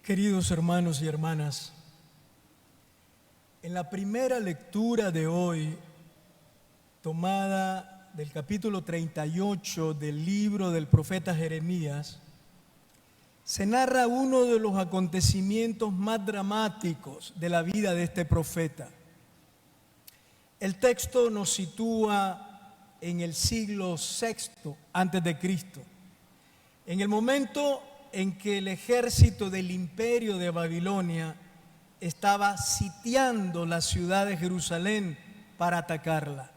Queridos hermanos y hermanas, en la primera lectura de hoy, tomada del capítulo 38 del libro del profeta Jeremías, se narra uno de los acontecimientos más dramáticos de la vida de este profeta. El texto nos sitúa en el siglo VI antes de Cristo, en el momento en que el ejército del imperio de Babilonia estaba sitiando la ciudad de Jerusalén para atacarla.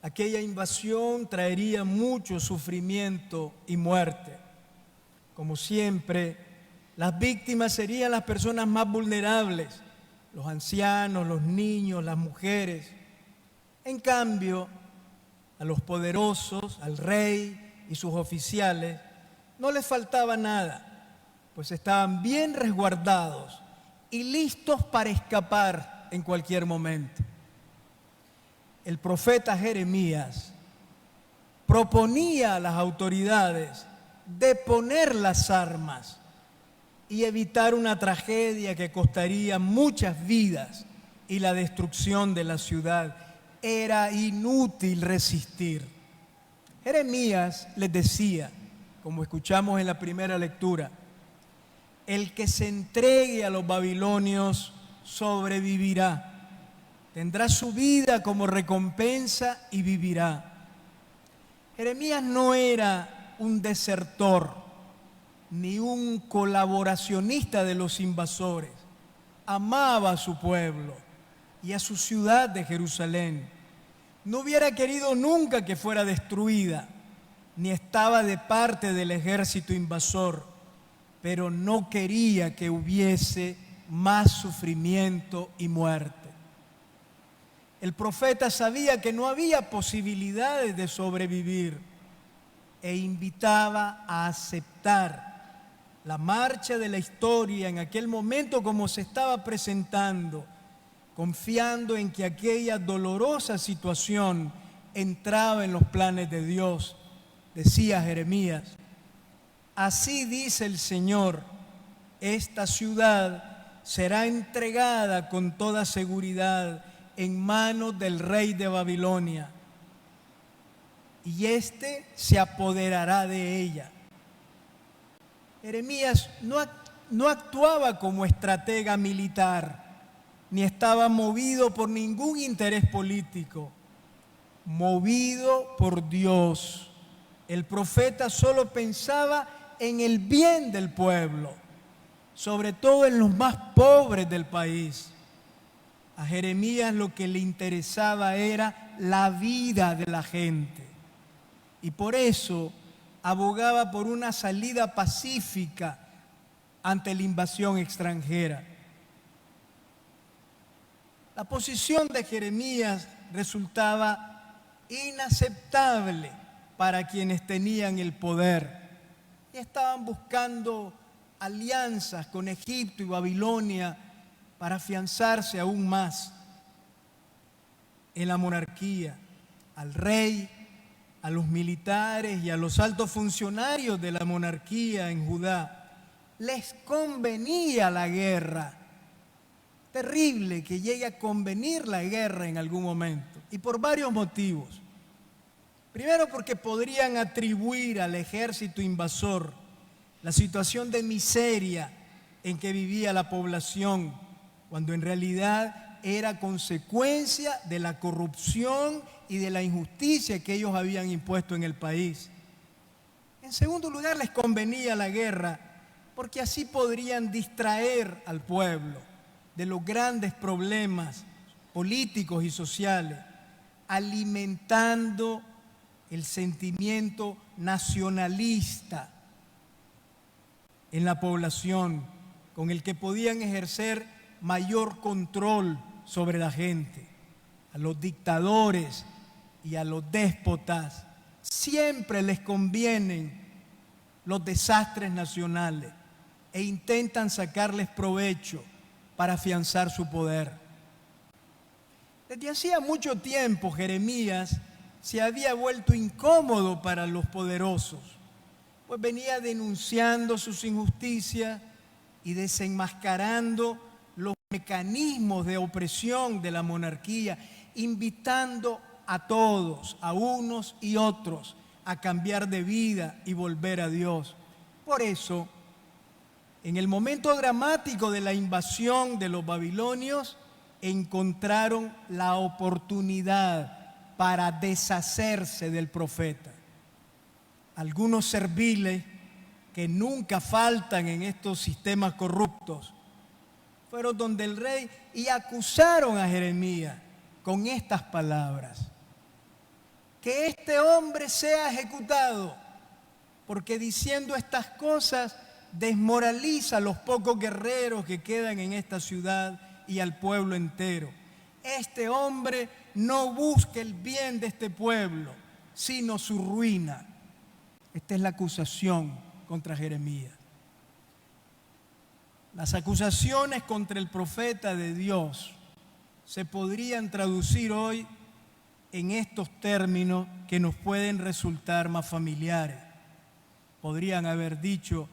Aquella invasión traería mucho sufrimiento y muerte. Como siempre, las víctimas serían las personas más vulnerables, los ancianos, los niños, las mujeres. En cambio, a los poderosos, al rey y sus oficiales, no les faltaba nada, pues estaban bien resguardados y listos para escapar en cualquier momento. El profeta Jeremías proponía a las autoridades deponer las armas y evitar una tragedia que costaría muchas vidas y la destrucción de la ciudad. Era inútil resistir. Jeremías les decía, como escuchamos en la primera lectura, el que se entregue a los babilonios sobrevivirá, tendrá su vida como recompensa y vivirá. Jeremías no era un desertor ni un colaboracionista de los invasores. Amaba a su pueblo y a su ciudad de Jerusalén. No hubiera querido nunca que fuera destruida, ni estaba de parte del ejército invasor, pero no quería que hubiese más sufrimiento y muerte. El profeta sabía que no había posibilidades de sobrevivir e invitaba a aceptar la marcha de la historia en aquel momento como se estaba presentando, confiando en que aquella dolorosa situación entraba en los planes de Dios. Decía Jeremías, así dice el Señor, esta ciudad será entregada con toda seguridad en manos del rey de Babilonia, y éste se apoderará de ella. Jeremías no actuaba como estratega militar, ni estaba movido por ningún interés político, movido por Dios. El profeta solo pensaba en el bien del pueblo, sobre todo en los más pobres del país. A Jeremías lo que le interesaba era la vida de la gente y por eso abogaba por una salida pacífica ante la invasión extranjera. La posición de Jeremías resultaba inaceptable para quienes tenían el poder y estaban buscando alianzas con Egipto y Babilonia para afianzarse aún más en la monarquía. Al rey, a los militares y a los altos funcionarios de la monarquía en Judá les convenía la guerra. Terrible que llegue a convenir la guerra en algún momento, y por varios motivos. Primero, porque podrían atribuir al ejército invasor la situación de miseria en que vivía la población, cuando en realidad era consecuencia de la corrupción y de la injusticia que ellos habían impuesto en el país. En segundo lugar, les convenía la guerra, porque así podrían distraer al pueblo de los grandes problemas políticos y sociales, alimentando el sentimiento nacionalista en la población, con el que podían ejercer mayor control sobre la gente. A los dictadores y a los déspotas siempre les convienen los desastres nacionales e intentan sacarles provecho para afianzar su poder. Desde hacía mucho tiempo Jeremías se había vuelto incómodo para los poderosos, pues venía denunciando sus injusticias y desenmascarando los mecanismos de opresión de la monarquía, invitando a todos, a unos y otros, a cambiar de vida y volver a Dios. Por eso, en el momento dramático de la invasión de los babilonios, encontraron la oportunidad para deshacerse del profeta. Algunos serviles que nunca faltan en estos sistemas corruptos fueron donde el rey y acusaron a Jeremías con estas palabras: que este hombre sea ejecutado, porque diciendo estas cosas desmoraliza a los pocos guerreros que quedan en esta ciudad y al pueblo entero. Este hombre no busca el bien de este pueblo, sino su ruina. Esta es la acusación contra Jeremías. Las acusaciones contra el profeta de Dios se podrían traducir hoy en estos términos que nos pueden resultar más familiares. Podrían haber dicho: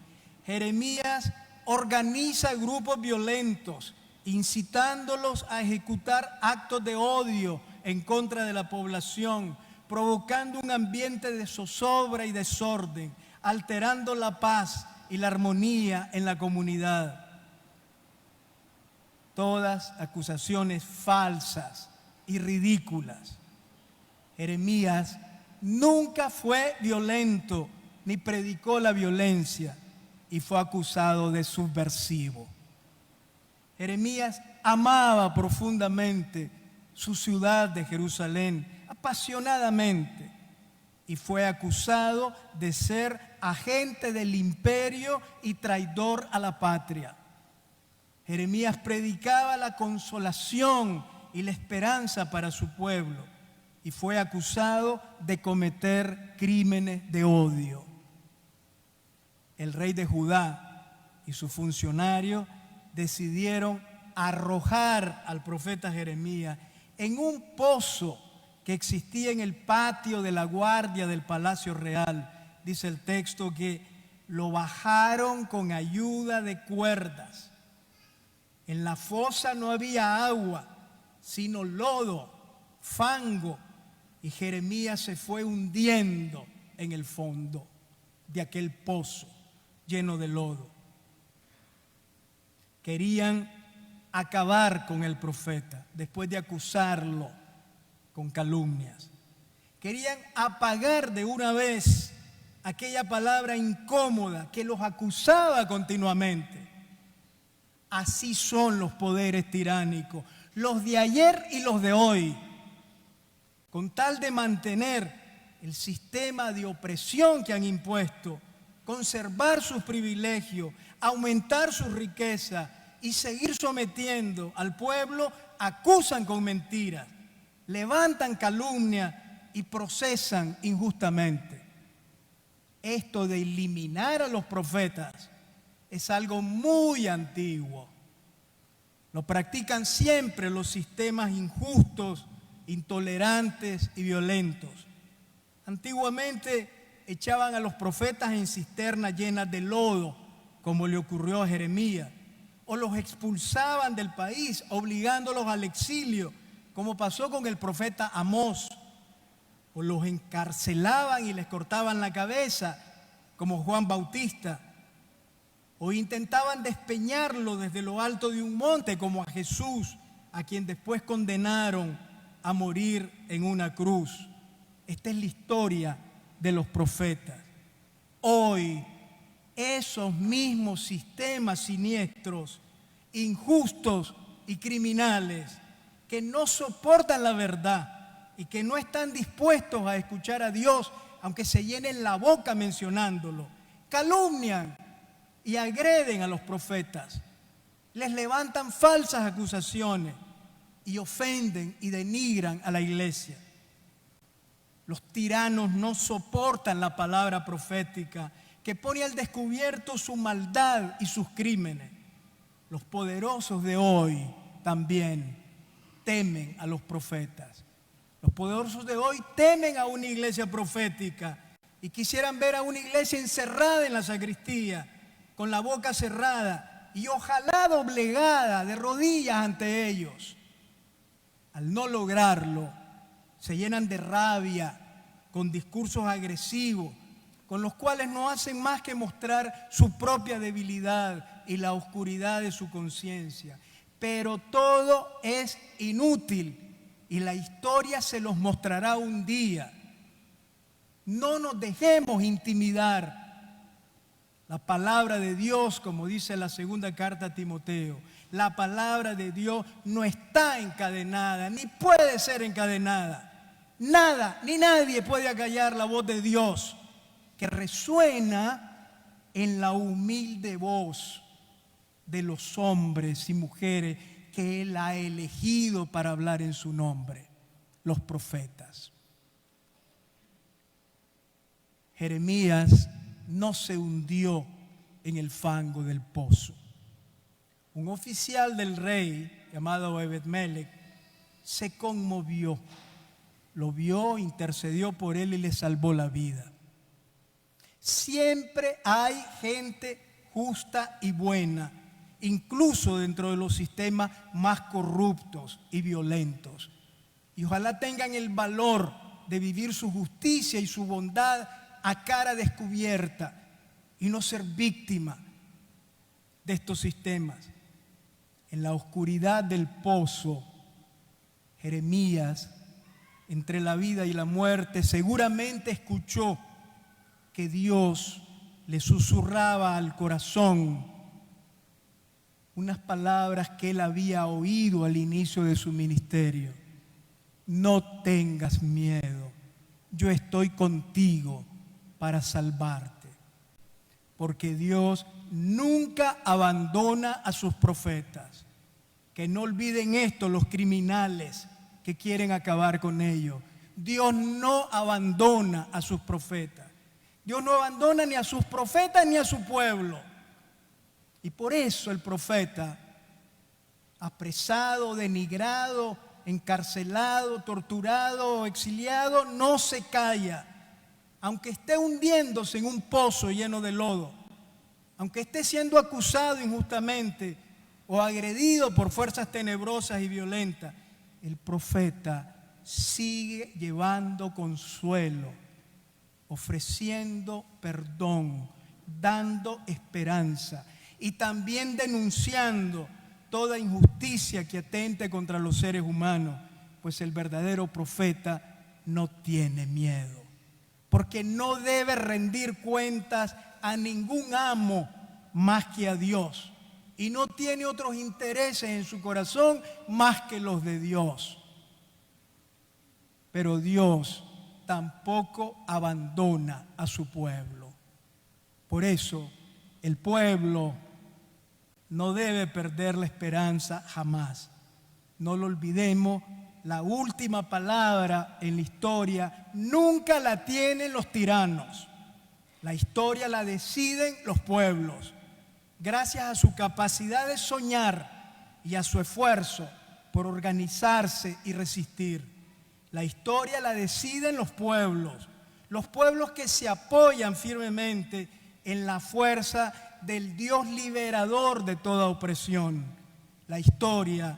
Jeremías organiza grupos violentos, incitándolos a ejecutar actos de odio en contra de la población, provocando un ambiente de zozobra y desorden, alterando la paz y la armonía en la comunidad. Todas acusaciones falsas y ridículas. Jeremías nunca fue violento ni predicó la violencia y fue acusado de subversivo. Jeremías amaba profundamente su ciudad de Jerusalén, apasionadamente, y fue acusado de ser agente del imperio y traidor a la patria. Jeremías predicaba la consolación y la esperanza para su pueblo y fue acusado de cometer crímenes de odio. El rey de Judá y sus funcionarios decidieron arrojar al profeta Jeremías en un pozo que existía en el patio de la guardia del Palacio Real. Dice el texto que lo bajaron con ayuda de cuerdas. En la fosa no había agua, sino lodo, fango, y Jeremías se fue hundiendo en el fondo de aquel pozo lleno de lodo. Querían acabar con el profeta después de acusarlo con calumnias. Querían apagar de una vez aquella palabra incómoda que los acusaba continuamente. Así son los poderes tiránicos, los de ayer y los de hoy. Con tal de mantener el sistema de opresión que han impuesto, conservar sus privilegios, aumentar su riqueza y seguir sometiendo al pueblo, acusan con mentiras, levantan calumnia y procesan injustamente. Esto de eliminar a los profetas es algo muy antiguo. Lo practican siempre los sistemas injustos, intolerantes y violentos. Antiguamente echaban a los profetas en cisternas llenas de lodo, como le ocurrió a Jeremías, o los expulsaban del país, obligándolos al exilio, como pasó con el profeta Amós, o los encarcelaban y les cortaban la cabeza, como Juan Bautista, o intentaban despeñarlo desde lo alto de un monte, como a Jesús, a quien después condenaron a morir en una cruz. Esta es la historia de los profetas. Hoy, esos mismos sistemas siniestros, injustos y criminales, que no soportan la verdad y que no están dispuestos a escuchar a Dios, aunque se llenen la boca mencionándolo, calumnian y agreden a los profetas, les levantan falsas acusaciones y ofenden y denigran a la iglesia. Los tiranos no soportan la palabra profética que pone al descubierto su maldad y sus crímenes. Los poderosos de hoy también temen a los profetas. Los poderosos de hoy temen a una iglesia profética y quisieran ver a una iglesia encerrada en la sacristía, con la boca cerrada, y ojalá doblegada de rodillas ante ellos. Al no lograrlo, se llenan de rabia con discursos agresivos, con los cuales no hacen más que mostrar su propia debilidad y la oscuridad de su conciencia. Pero todo es inútil y la historia se los mostrará un día. No nos dejemos intimidar. La palabra de Dios, como dice la segunda carta a Timoteo, la palabra de Dios no está encadenada, ni puede ser encadenada. Nada, ni nadie puede acallar la voz de Dios, que resuena en la humilde voz de los hombres y mujeres que Él ha elegido para hablar en su nombre, los profetas. Jeremías no se hundió en el fango del pozo. Un oficial del rey llamado Ebed-Melech se conmovió, lo vio, intercedió por él y le salvó la vida. Siempre hay gente justa y buena, incluso dentro de los sistemas más corruptos y violentos. Y ojalá tengan el valor de vivir su justicia y su bondad a cara descubierta y no ser víctima de estos sistemas. En la oscuridad del pozo, Jeremías, entre la vida y la muerte, seguramente escuchó que Dios le susurraba al corazón unas palabras que él había oído al inicio de su ministerio. No tengas miedo, yo estoy contigo para salvarte. Porque Dios nunca abandona a sus profetas. Que no olviden esto los criminales que quieren acabar con ellos. Dios no abandona a sus profetas. Dios no abandona ni a sus profetas ni a su pueblo. Y por eso el profeta, apresado, denigrado, encarcelado, torturado, exiliado, no se calla. Aunque esté hundiéndose en un pozo lleno de lodo, aunque esté siendo acusado injustamente o agredido por fuerzas tenebrosas y violentas, el profeta sigue llevando consuelo, ofreciendo perdón, dando esperanza y también denunciando toda injusticia que atente contra los seres humanos, pues el verdadero profeta no tiene miedo. Porque no debe rendir cuentas a ningún amo más que a Dios. Y no tiene otros intereses en su corazón más que los de Dios. Pero Dios tampoco abandona a su pueblo. Por eso el pueblo no debe perder la esperanza jamás. No lo olvidemos. La última palabra en la historia nunca la tienen los tiranos. La historia la deciden los pueblos, gracias a su capacidad de soñar y a su esfuerzo por organizarse y resistir. La historia la deciden los pueblos que se apoyan firmemente en la fuerza del Dios liberador de toda opresión. La historia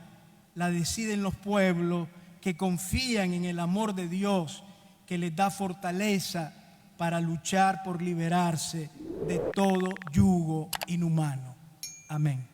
la deciden los pueblos que confían en el amor de Dios, que les da fortaleza para luchar por liberarse de todo yugo inhumano. Amén.